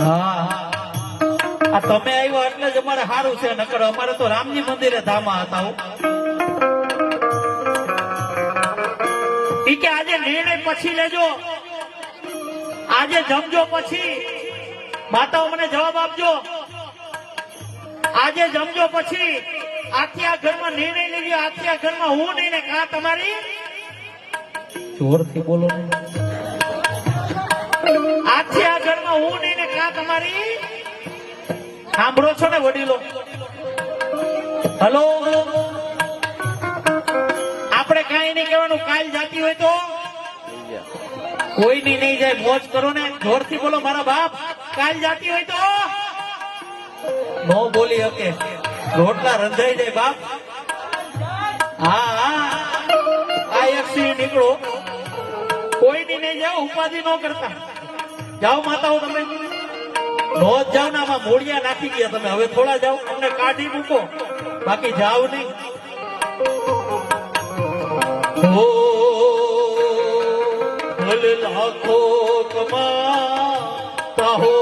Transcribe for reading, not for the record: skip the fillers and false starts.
હા આ તમે આવ્યા એટલે જ અમારે સારું છે, નકર અમારે તો રામજી મંદિરે ધામા હતા હો. ઈ કે આજે નિર્ણય પછી લેજો, આજે જમજો પછી માતાઓ મને જવાબ આપજો. આજે જમજો પછી આખી આ ઘરમાં નિર્ણય લેજો, આખી આ ઘરમાં હું નહીં ને કા તમારી જોરથી બોલો. આખી આ ઘરમાં હું નહીં ને કા તમારી સાંભળો છો ને વડીલો? હલો આપણે કઈ નહીં કહેવાનું, કાલ જાતી હોય તો કોઈ ની નહીં જાય, મોજ કરો ને. જોરથી બોલો મારા બાપ, કાલ જાતી હોય તો નો બોલી શકે, રોટલા રંધાઈ જાય બાપ. હા આ એક નીકળો, કોઈ ની નહીં જાઓ, ઉપાધિ ન કરતા જાઓ. માતાઓ તમે નો જાઓ ને, આમાં મૂળિયા નાખી ગયા તમે, હવે થોડા જાઓ, અમને કાઢી મૂકો, બાકી જાઓ નહીં. લાખો કમાતા હો